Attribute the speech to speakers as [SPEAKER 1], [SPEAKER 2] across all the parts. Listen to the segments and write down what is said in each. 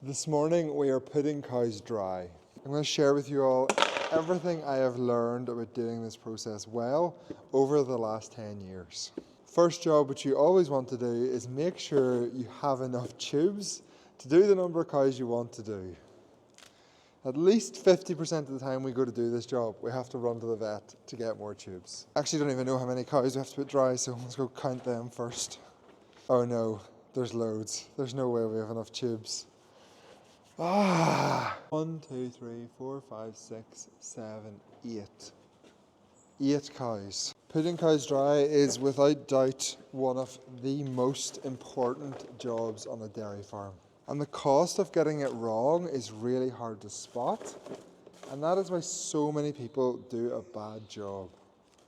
[SPEAKER 1] This morning we are putting cows dry. I'm going to share with you all everything I have learned about doing this process well over the last 10 years. First job which you always want to do is make sure you have enough tubes to do the number of cows you want to do. At least 50% of the time we go to do this job, we have to run to the vet to get more tubes. Actually, don't even know how many cows we have to put dry, so let's go count them first. Oh no, there's loads. There's no way we have enough tubes. 1, 2, 3, 4, 5, 6, 7, 8. 8 cows. Putting cows dry is without doubt one of the most important jobs on a dairy farm. And the cost of getting it wrong is really hard to spot. And that is why so many people do a bad job.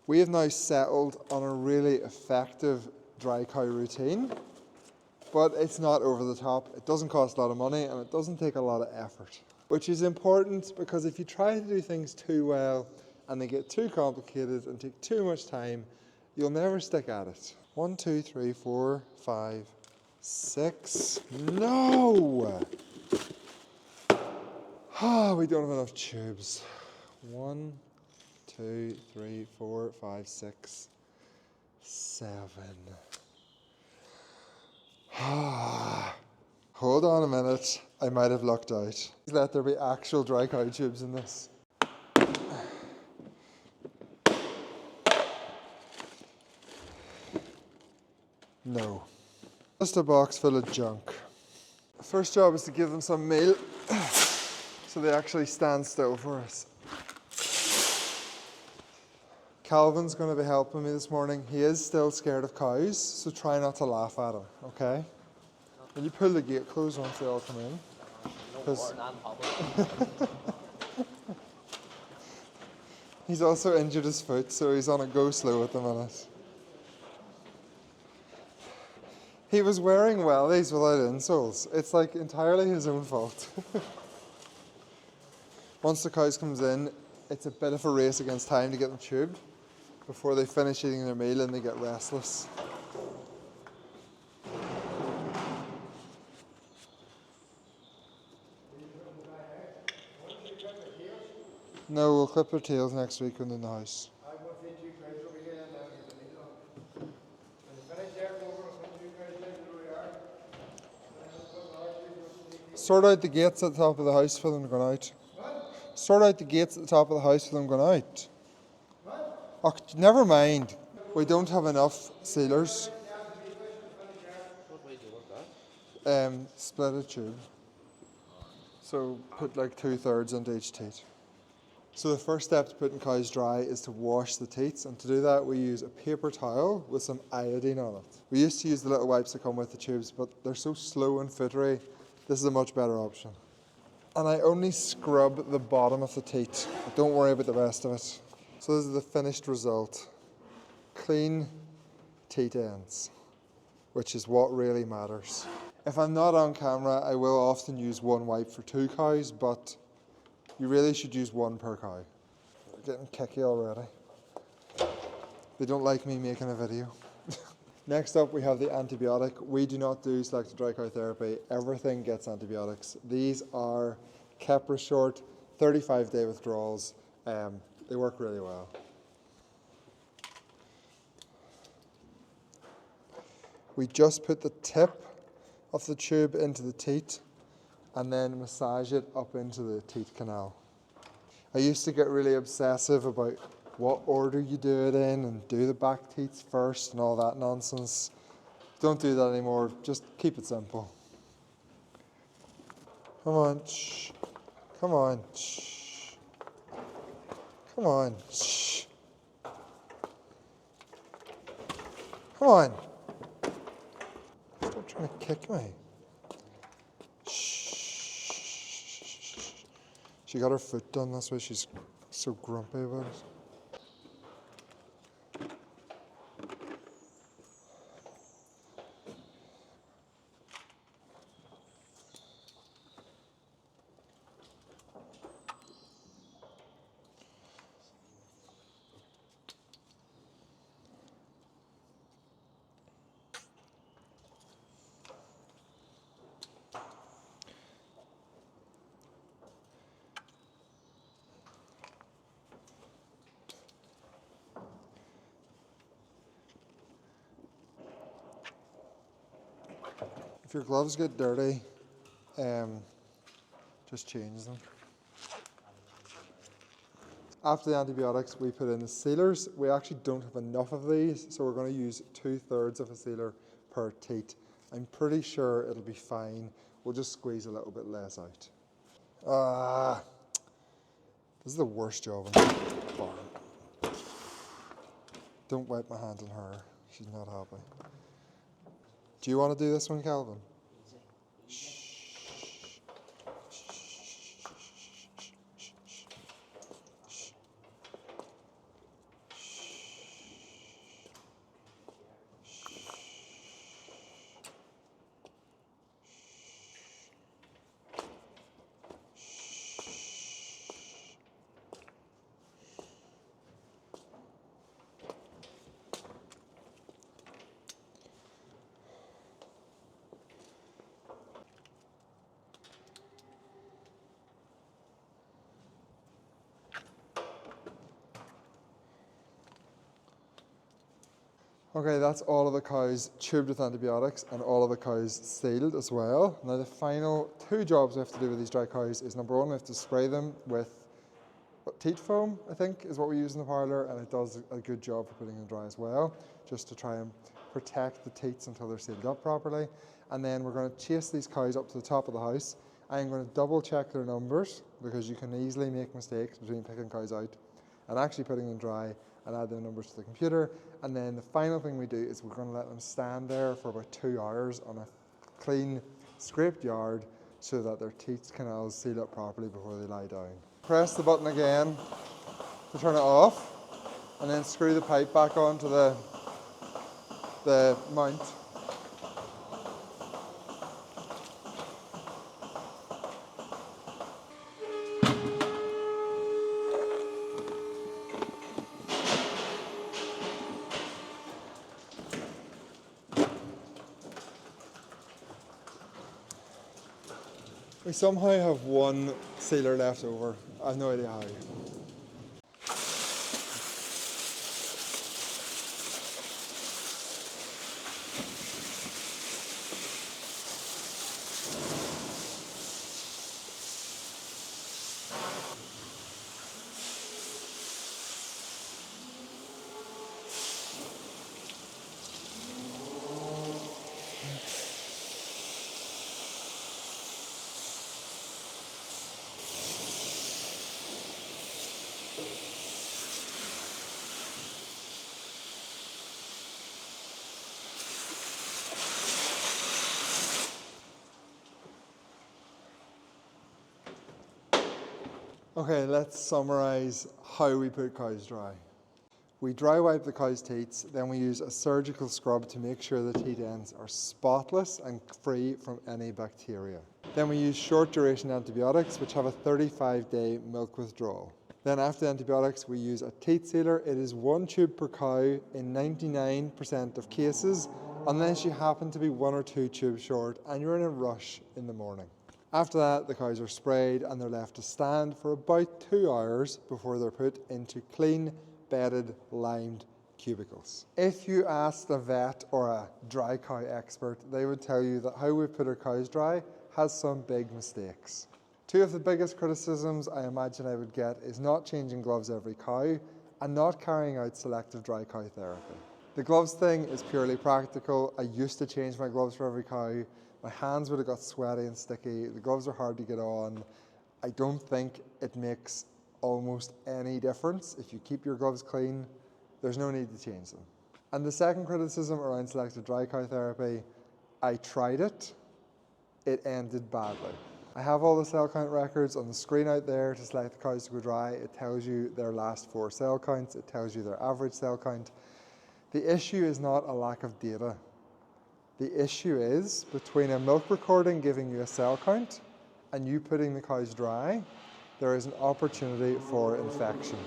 [SPEAKER 1] We have now settled on a really effective dry cow routine. But it's not over the top, it doesn't cost a lot of money, and it doesn't take a lot of effort. Which is important because if you try to do things too well and they get too complicated and take too much time, you'll never stick at it. 1, 2, 3, 4, 5, 6. No! We don't have enough tubes. 1, 2, 3, 4, 5, 6, 7. Hold on a minute, I might have lucked out. Let there be actual dry cow tubes in this. No. Just a box full of junk. The first job is to give them some meal so they actually stand still for us. Calvin's going to be helping me this morning. He is still scared of cows, so try not to laugh at him, okay? Will you pull the gate closed once they all come in? He's also injured his foot, so he's on a go slow at the minute. He was wearing wellies without insoles. It's like entirely his own fault. Once the cows comes in, it's a bit of a race against time to get them tubed before they finish eating their meal and they get restless. No, we'll clip their tails next week when they're in the house. Sort out the gates at the top of the house for them going out. Sort out the gates at the top of the house for them going out. Oh, never mind. We don't have enough sealers.
[SPEAKER 2] What way do you want that?
[SPEAKER 1] Split a tube. So put like 2/3 into each teat. So the first step to putting cows dry is to wash the teats, and to do that we use a paper towel with some iodine on it. We used to use the little wipes that come with the tubes, but they're so slow and footery, this is a much better option. And I only scrub the bottom of the teat. Don't worry about the rest of it. So this is the finished result. Clean teat ends, which is what really matters. If I'm not on camera, I will often use one wipe for 2 cows, but you really should use 1 per cow. They're getting kicky already. They don't like me making a video. Next up, we have the antibiotic. We do not do selective dry cow therapy. Everything gets antibiotics. These are Keppra short, 35-day withdrawals. They work really well. We just put the tip of the tube into the teat and then massage it up into the teat canal. I used to get really obsessive about what order you do it in and do the back teats first and all that nonsense. Don't do that anymore, just keep it simple. Come on, shh. Come on, shh. Come on, shh. Come on. Stop trying to kick me. Shh. She got her foot done, that's why she's so grumpy about it. If your gloves get dirty, just change them. After the antibiotics, we put in the sealers. We actually don't have enough of these, so we're going to use 2/3 of a sealer per teat. I'm pretty sure it'll be fine. We'll just squeeze a little bit less out. This is the worst job in the farm. Don't wipe my hand on her. She's not happy. Do you want to do this one, Calvin? Okay, that's all of the cows tubed with antibiotics and all of the cows sealed as well. Now the final 2 jobs we have to do with these dry cows is number 1, we have to spray them with teat foam, I think, is what we use in the parlour, and it does a good job for putting them dry as well, just to try and protect the teats until they're sealed up properly. And then we're going to chase these cows up to the top of the house. I'm going to double check their numbers, because you can easily make mistakes between picking cows out and actually putting them dry, and add their numbers to the computer. And then the final thing we do is we're going to let them stand there for about 2 hours on a clean, scraped yard so that their teat canals seal up properly before they lie down. Press the button again to turn it off, and then screw the pipe back onto the mount. We somehow have 1 sealer left over. I have no idea how. Okay, let's summarise how we put cows dry. We dry wipe the cow's teats, then we use a surgical scrub to make sure the teat ends are spotless and free from any bacteria. Then we use short duration antibiotics, which have a 35-day milk withdrawal. Then after the antibiotics, we use a teat sealer. It is 1 tube per cow in 99% of cases, unless you happen to be 1 or 2 tubes short and you're in a rush in the morning. After that, the cows are sprayed and they're left to stand for about 2 hours before they're put into clean, bedded, limed cubicles. If you asked a vet or a dry cow expert, they would tell you that how we put our cows dry has some big mistakes. 2 of the biggest criticisms I imagine I would get is not changing gloves every cow and not carrying out selective dry cow therapy. The gloves thing is purely practical. I used to change my gloves for every cow. My hands would have got sweaty and sticky. The gloves are hard to get on. I don't think it makes almost any difference. If you keep your gloves clean, there's no need to change them. And the second criticism around selective dry cow therapy, I tried it. It ended badly. I have all the cell count records on the screen out there to select the cows to go dry. It tells you their last 4 cell counts. It tells you their average cell count. The issue is not a lack of data. The issue is between a milk recording giving you a cell count and you putting the cows dry, there is an opportunity for infection.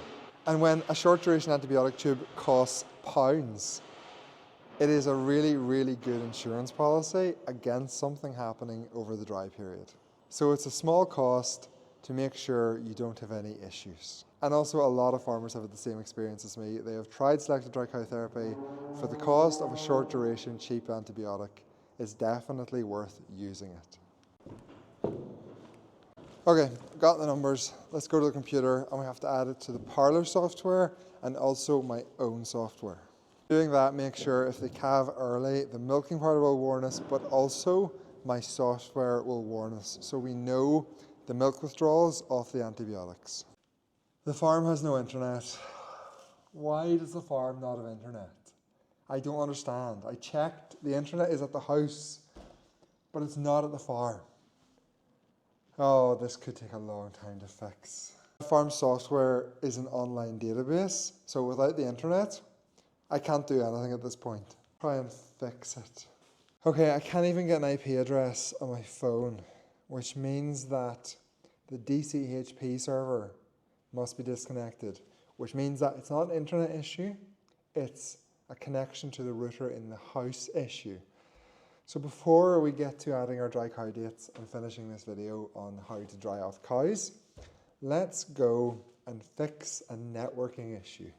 [SPEAKER 1] And when a short duration antibiotic tube costs pounds, it is a really, really good insurance policy against something happening over the dry period. So it's a small cost to make sure you don't have any issues. And also a lot of farmers have had the same experience as me. They have tried selective dry cow therapy for the cost of a short duration cheap antibiotic. is definitely worth using it. Okay, got the numbers. Let's go to the computer and we have to add it to the Parlour software and also my own software. Doing that, make sure if they calve early, the milking powder will warn us, but also my software will warn us. So we know the milk withdrawals off the antibiotics. The farm has no internet. Why does the farm not have internet? I don't understand. I checked, the internet is at the house, but it's not at the farm. Oh, this could take a long time to fix. The farm software is an online database, so without the internet, I can't do anything at this point. Try and fix it. Okay, I can't even get an IP address on my phone, which means that the DCHP server must be disconnected, which means that it's not an internet issue, it's a connection to the router in the house issue. So before we get to adding our dry cow dates and finishing this video on how to dry off cows, let's go and fix a networking issue.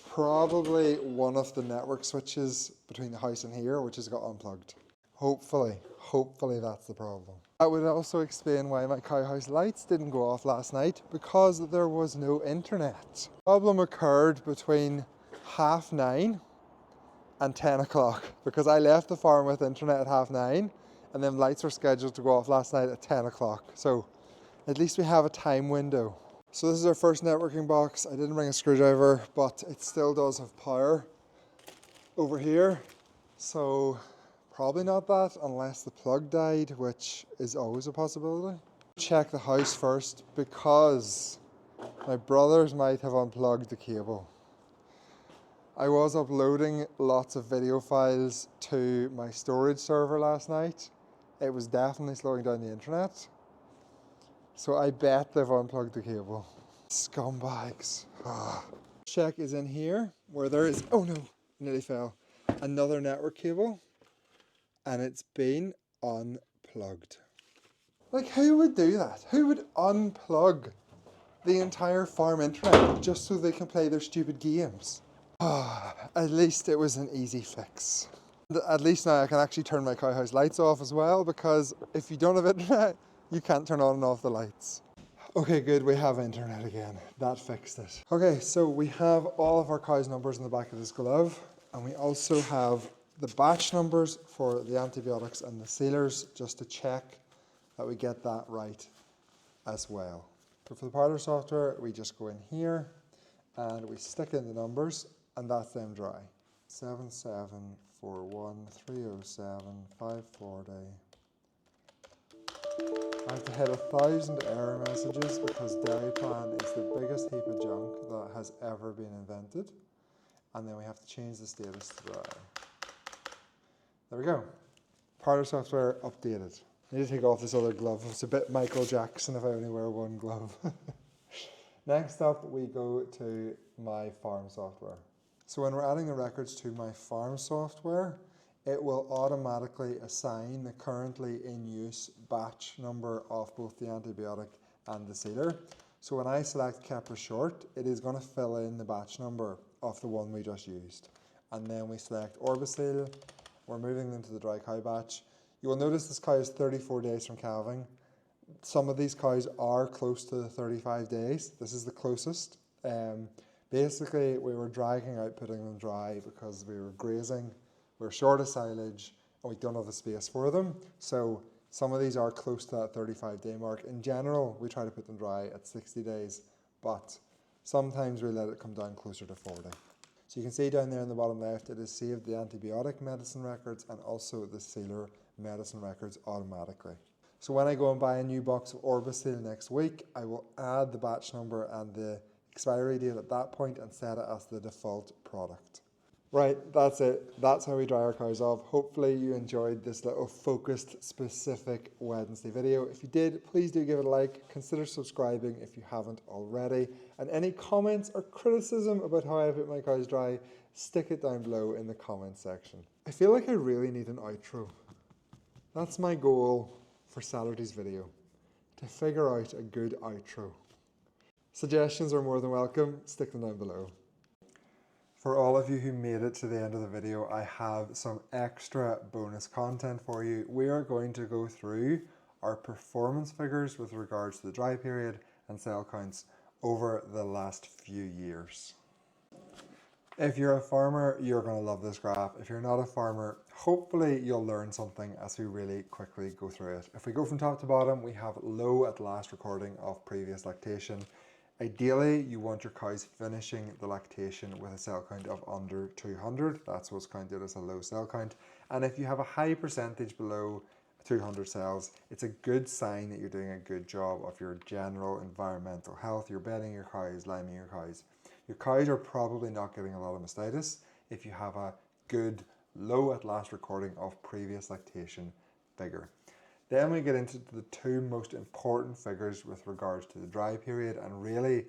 [SPEAKER 1] Probably one of the network switches between the house and here, which has got unplugged. Hopefully that's the problem. That would also explain why my cow house lights didn't go off last night, because there was no internet. Problem occurred between 9:30 and 10 o'clock, because I left the farm with internet at 9:30 and then lights were scheduled to go off last night at 10 o'clock. So at least we have a time window. So this is our first networking box. I didn't bring a screwdriver, but it still does have power over here. So probably not that, unless the plug died, which is always a possibility. Check the house first, because my brothers might have unplugged the cable. I was uploading lots of video files to my storage server last night. It was definitely slowing down the internet. So I bet they've unplugged the cable. Scumbags. Check is in here, where there is, oh no, nearly fell, another network cable, and it's been unplugged. Like, who would do that? Who would unplug the entire farm internet just so they can play their stupid games? At least it was an easy fix. At least now I can actually turn my cow house lights off as well, because if you don't have internet, you can't turn on and off the lights. Okay, good, we have internet again. That fixed it. Okay, so we have all of our cows' numbers in the back of this glove, and we also have the batch numbers for the antibiotics and the sealers, just to check that we get that right as well. So for the Parlour software, we just go in here and we stick in the numbers, and that's them dry. 7741 307 540. I have to hit 1,000 error messages, because Dairy Plan is the biggest heap of junk that has ever been invented. And then we have to change the status to dry. There we go. Parlour software updated. I need to take off this other glove. It's a bit Michael Jackson if I only wear one glove. Next up, we go to my farm software. So when we're adding the records to my farm software, it will automatically assign the currently in use batch number of both the antibiotic and the sealer. So when I select Kepler short, it is going to fill in the batch number of the one we just used. And then we select Orbisil. We're moving them to the dry cow batch. You will notice this cow is 34 days from calving. Some of these cows are close to the 35 days. This is the closest. Basically, we were dragging out putting them dry because we were grazing. We're short of silage and we don't have the space for them. So some of these are close to that 35-day mark. In general, we try to put them dry at 60 days, but sometimes we let it come down closer to 40. So you can see down there in the bottom left, it has saved the antibiotic medicine records and also the sealer medicine records automatically. So when I go and buy a new box of Orbisil next week, I will add the batch number and the expiry date at that point and set it as the default product. Right, that's it. That's how we dry our cows off. Hopefully you enjoyed this little focused, specific Wednesday video. If you did, please do give it a like. Consider subscribing if you haven't already. And any comments or criticism about how I put my cows dry, stick it down below in the comments section. I feel like I really need an outro. That's my goal for Saturday's video, to figure out a good outro. Suggestions are more than welcome. Stick them down below. For all of you who made it to the end of the video, I have some extra bonus content for you. We are going to go through our performance figures with regards to the dry period and cell counts over the last few years. If you're a farmer, you're going to love this graph. If you're not a farmer, hopefully you'll learn something as we really quickly go through it. If we go from top to bottom, we have low at last recording of previous lactation. Ideally, you want your cows finishing the lactation with a cell count of under 200. That's what's counted as a low cell count. And if you have a high percentage below 200 cells, it's a good sign that you're doing a good job of your general environmental health. You're bedding your cows, liming your cows. Your cows are probably not getting a lot of mastitis if you have a good low at last recording of previous lactation figure. Then we get into the two most important figures with regards to the dry period, and really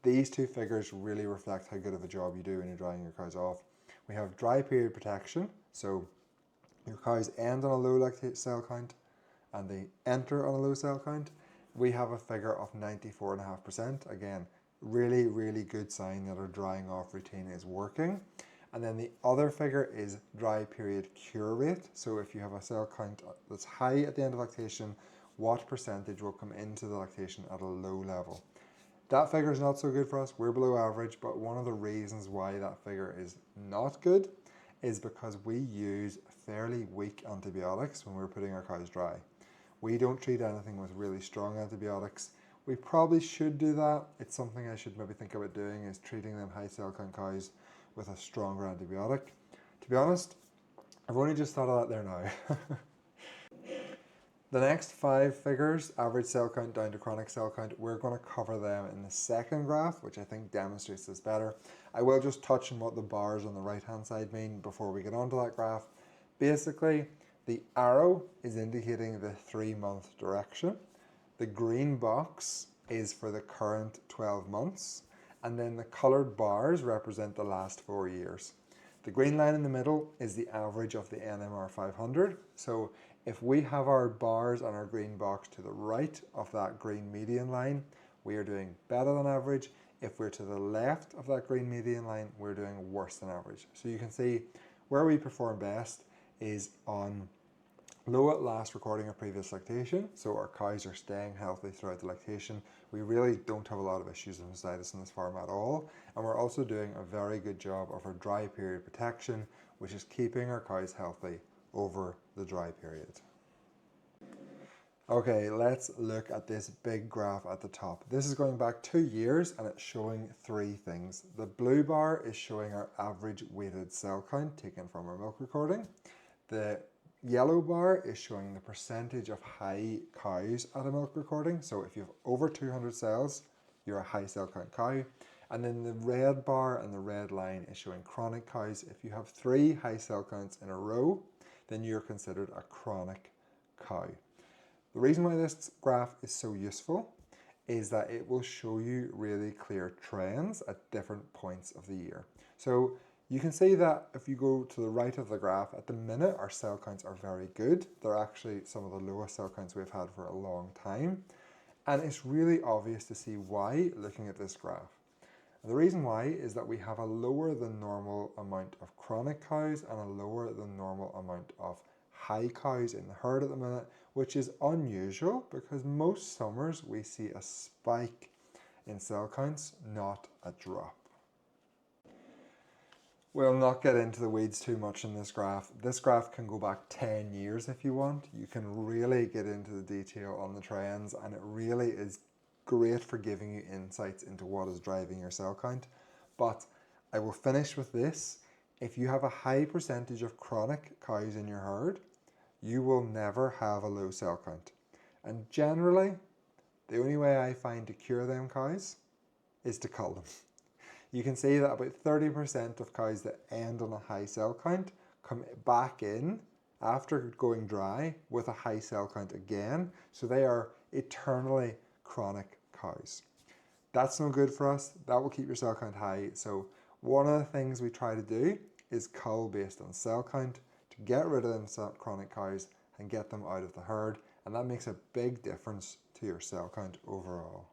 [SPEAKER 1] these two figures really reflect how good of a job you do when you're drying your cows off. We have dry period protection, so your cows end on a low cell count and they enter on a low cell count. We have a figure of 94.5%. Again, really good sign that our drying off routine is working. And then the other figure is dry period cure rate. So if you have a cell count that's high at the end of lactation, what percentage will come into the lactation at a low level? That figure is not so good for us. We're below average, but one of the reasons why that figure is not good is because we use fairly weak antibiotics when we're putting our cows dry. We don't treat anything with really strong antibiotics. We probably should do that. It's something I should maybe think about doing, is treating them high cell count cows with a stronger antibiotic. To be honest, I've only just thought of that there now. The next 5 figures, average cell count down to chronic cell count, we're going to cover them in the second graph, which I think demonstrates this better. I will just touch on what the bars on the right hand side mean before we get onto that graph. Basically, the arrow is indicating the 3-month direction. The green box is for the current 12 months, and then the coloured bars represent the last 4 years. The green line in the middle is the average of the NMR 500. So if we have our bars on our green box to the right of that green median line, we are doing better than average. If we're to the left of that green median line, we're doing worse than average. So you can see where we perform best is on low at last recording of previous lactation, so our cows are staying healthy throughout the lactation. We really don't have a lot of issues with mastitis in this farm at all, and we're also doing a very good job of our dry period protection, which is keeping our cows healthy over the dry period. Okay, let's look at this big graph at the top. This is going back 2 years and it's showing 3 things. The blue bar is showing our average weighted cell count taken from our milk recording. The yellow bar is showing the percentage of high cows at a milk recording. So if you have over 200 cells, you're a high cell count cow. And then the red bar and the red line is showing chronic cows. If you have 3 high cell counts in a row, then you're considered a chronic cow. The reason why this graph is so useful is that it will show you really clear trends at different points of the year. So you can see that if you go to the right of the graph, at the minute our cell counts are very good. They're actually some of the lowest cell counts we've had for a long time. And it's really obvious to see why looking at this graph. And the reason why is that we have a lower than normal amount of chronic cows and a lower than normal amount of high cows in the herd at the minute, which is unusual because most summers we see a spike in cell counts, not a drop. We'll not get into the weeds too much in this graph. This graph can go back 10 years if you want. You can really get into the detail on the trends, and it really is great for giving you insights into what is driving your cell count. But I will finish with this. If you have a high percentage of chronic cows in your herd, you will never have a low cell count. And generally, the only way I find to cure them cows is to cull them. You can see that about 30% of cows that end on a high cell count come back in after going dry with a high cell count again. So they are eternally chronic cows. That's no good for us. That will keep your cell count high. So one of the things we try to do is cull based on cell count to get rid of them chronic cows and get them out of the herd. And that makes a big difference to your cell count overall.